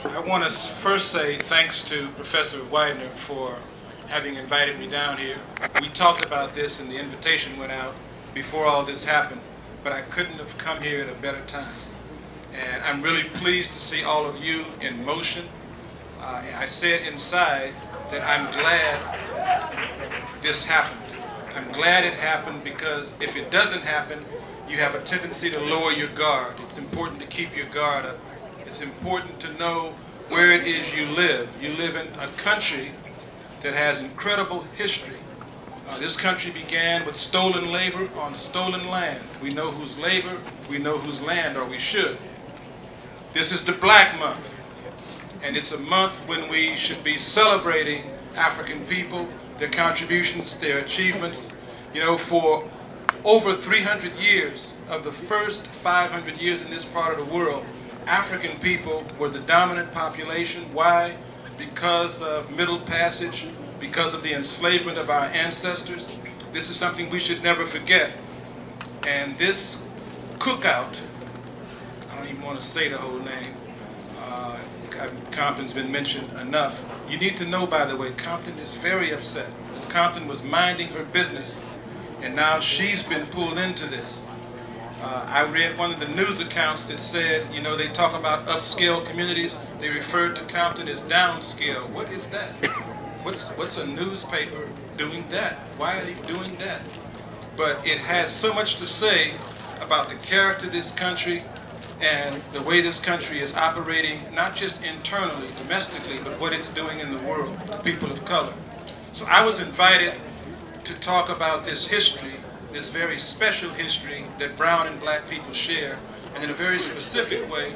I want to first say thanks to Professor Widener for having invited me down here. We talked about this and the invitation went out before all this happened, but I couldn't have come here at a better time. And I'm really pleased to see all of you in motion. I said inside that I'm glad this happened. I'm glad it happened because if it doesn't happen, you have a tendency to lower your guard. It's important to keep your guard up. It's important to know where it is you live. You live in a country that has incredible history. This country began with stolen labor on stolen land. We know whose labor, we know whose land, or we should. This is the Black Month, and it's a month when we should be celebrating African people, their contributions, their achievements. You know, for over 300 years of the first 500 years in this part of the world, African people were the dominant population. Why? Because of Middle Passage, because of the enslavement of our ancestors. This is something we should never forget. And this cookout, I don't even want to say the whole name, Compton's been mentioned enough. You need to know, by the way, Compton is very upset, because Compton was minding her business, and now she's been pulled into this. I read one of the news accounts that said, you know, they talk about upscale communities. They referred to Compton as downscale. What is that? What's a newspaper doing that? Why are they doing that? But it has so much to say about the character of this country and the way this country is operating, not just internally, domestically, but what it's doing in the world, the people of color. So I was invited to talk about this history, this very special history that brown and black people share, and in a very specific way,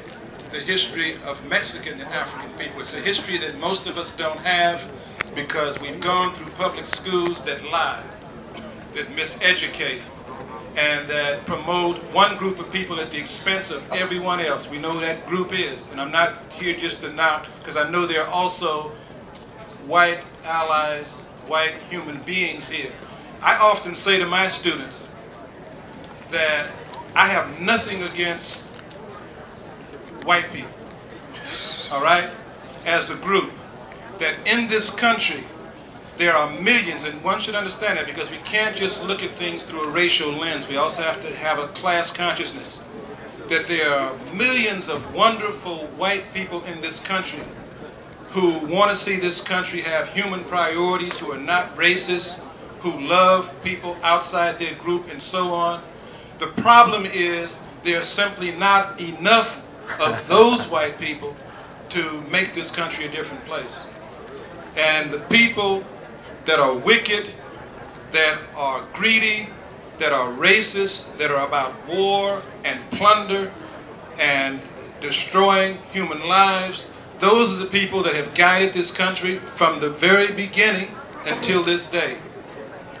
the history of Mexican and African people. It's a history that most of us don't have because we've gone through public schools that lie, that miseducate, and that promote one group of people at the expense of everyone else. We know who that group is, and I'm not here just to knock, because I know there are also white allies, white human beings here. I often say to my students that I have nothing against white people, all right, as a group, that in this country there are millions, and one should understand that because we can't just look at things through a racial lens. We also have to have a class consciousness, that there are millions of wonderful white people in this country who want to see this country have human priorities, who are not racist, who love people outside their group, and so on. The problem is there's simply not enough of those white people to make this country a different place. And the people that are wicked, that are greedy, that are racist, that are about war and plunder and destroying human lives, those are the people that have guided this country from the very beginning until this day.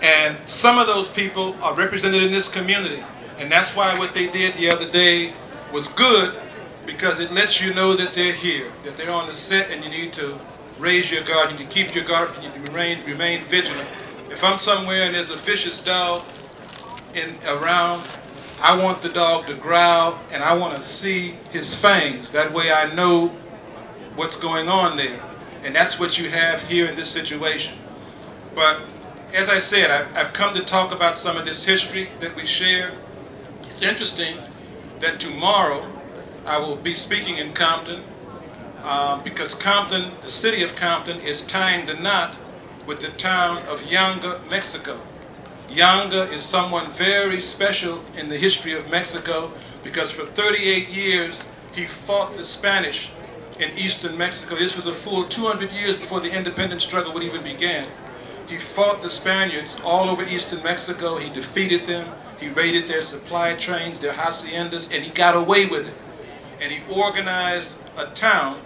And some of those people are represented in this community. And that's why what they did the other day was good, because it lets you know that they're here, that they're on the set, and you need to raise your guard, you need to keep your guard, you need to remain vigilant. If I'm somewhere and there's a vicious dog around, I want the dog to growl, and I want to see his fangs. That way I know what's going on there. And that's what you have here in this situation. But as I said, I've come to talk about some of this history that we share. It's interesting that tomorrow I will be speaking in Compton because Compton, the city of Compton, is tying the knot with the town of Yanga, Mexico. Yanga is someone very special in the history of Mexico because for 38 years he fought the Spanish in eastern Mexico. This was a full 200 years before the independence struggle would even begin. He fought the Spaniards all over eastern Mexico. He defeated them. He raided their supply trains, their haciendas, and he got away with it. And he organized a town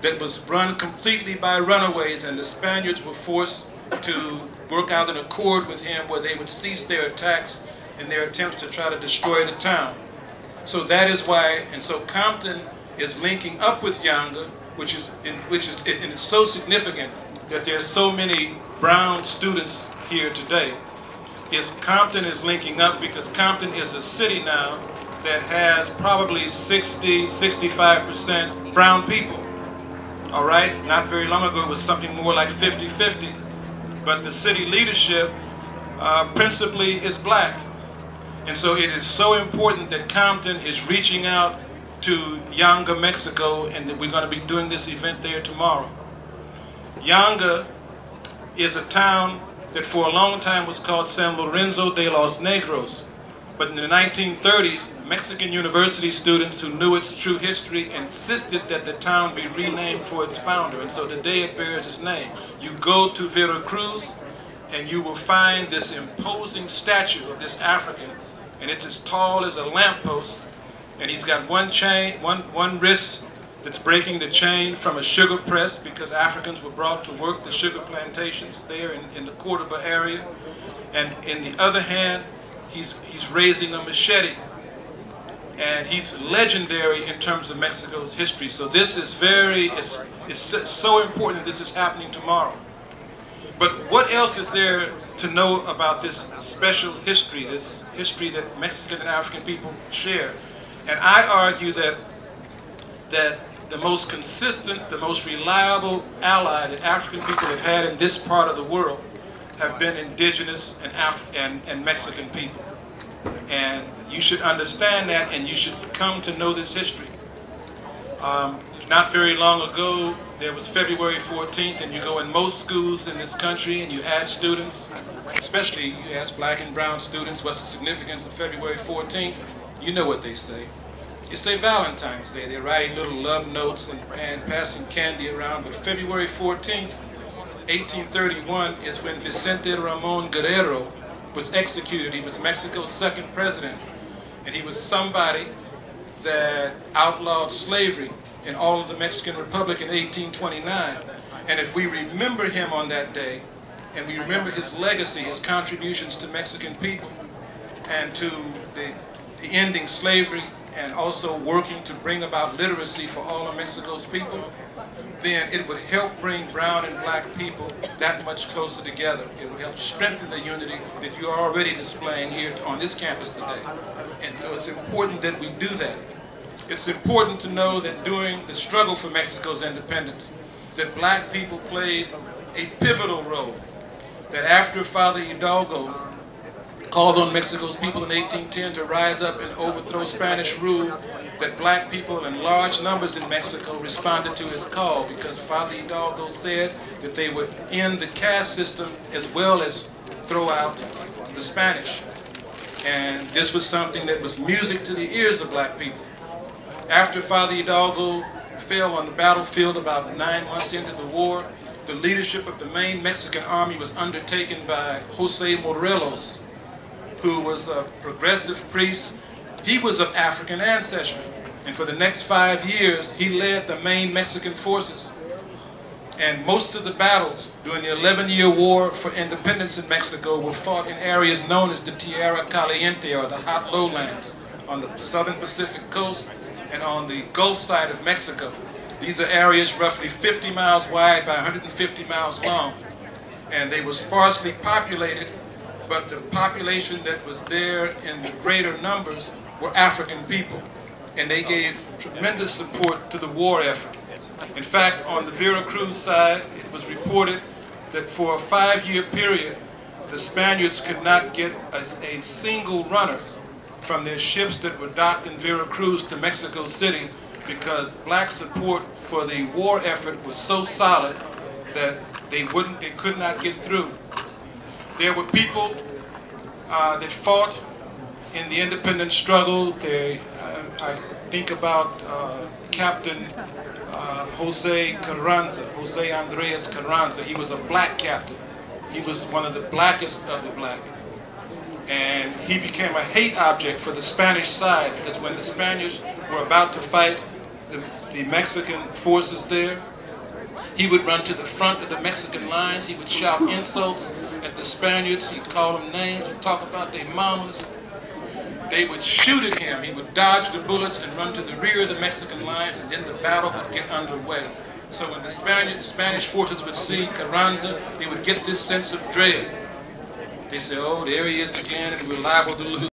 that was run completely by runaways, and the Spaniards were forced to work out an accord with him where they would cease their attacks and their attempts to try to destroy the town. So that is why, and so Compton is linking up with Yanga, which is it's so significant that there's so many brown students here today. Compton is linking up because Compton is a city now that has probably 60–65% brown people. All right, not very long ago it was something more like 50-50. But the city leadership principally is black. And so it is so important that Compton is reaching out to Yanga, Mexico, and that we're going to be doing this event there tomorrow. Yanga is a town that for a long time was called San Lorenzo de los Negros. But in the 1930s, Mexican university students who knew its true history insisted that the town be renamed for its founder, and so today it bears its name. You go to Veracruz, and you will find this imposing statue of this African, and it's as tall as a lamppost, and he's got one wrist that's breaking the chain from a sugar press because Africans were brought to work the sugar plantations there in the Cordoba area, and in the other hand, he's raising a machete, and he's legendary in terms of Mexico's history. So this is it's so important that this is happening tomorrow. But what else is there to know about this special history, this history that Mexican and African people share? And I argue that the most consistent, the most reliable ally that African people have had in this part of the world have been indigenous and Mexican people. And you should understand that, and you should come to know this history. Not very long ago, there was February 14th, and you go in most schools in this country and you ask students, especially you ask black and brown students, what's the significance of February 14th? You know what they say. They say Valentine's Day. They're writing little love notes and passing candy around. But February 14th, 1831 is when Vicente Ramon Guerrero was executed. He was Mexico's second president, and he was somebody that outlawed slavery in all of the Mexican Republic in 1829. And if we remember him on that day, and we remember his legacy, his contributions to Mexican people, and to the ending slavery, and also working to bring about literacy for all of Mexico's people, then it would help bring brown and black people that much closer together. It would help strengthen the unity that you are already displaying here on this campus today. And so it's important that we do that. It's important to know that during the struggle for Mexico's independence, that black people played a pivotal role. That after Father Hidalgo called on Mexico's people in 1810 to rise up and overthrow Spanish rule, that black people in large numbers in Mexico responded to his call, because Father Hidalgo said that they would end the caste system as well as throw out the Spanish. And this was something that was music to the ears of black people. After Father Hidalgo fell on the battlefield about 9 months into the war, the leadership of the main Mexican army was undertaken by Jose Morelos, who was a progressive priest. He was of African ancestry, and for the next 5 years he led the main Mexican forces. And most of the battles during the 11-year war for independence in Mexico were fought in areas known as the Tierra Caliente, or the hot lowlands, on the southern Pacific coast and on the Gulf side of Mexico. These are areas roughly 50 miles wide by 150 miles long, and they were sparsely populated, but the population that was there in the greater numbers were African people, and they gave tremendous support to the war effort. In fact, on the Veracruz side, it was reported that for a 5-year period, the Spaniards could not get a single runner from their ships that were docked in Veracruz to Mexico City, because black support for the war effort was so solid that they could not get through. There were people that fought in the independence struggle. I think about Captain Jose Carranza, Jose Andres Carranza. He was a black captain. He was one of the blackest of the black. And he became a hate object for the Spanish side, because when the Spaniards were about to fight the Mexican forces there, he would run to the front of the Mexican lines. He would shout insults at the Spaniards. He'd call them names. He'd talk about their mamas. They would shoot at him. He would dodge the bullets and run to the rear of the Mexican lines, and then the battle would get underway. So when the Spanish forces would see Carranza, they would get this sense of dread. They say, oh, there he is again, and we're liable to lose.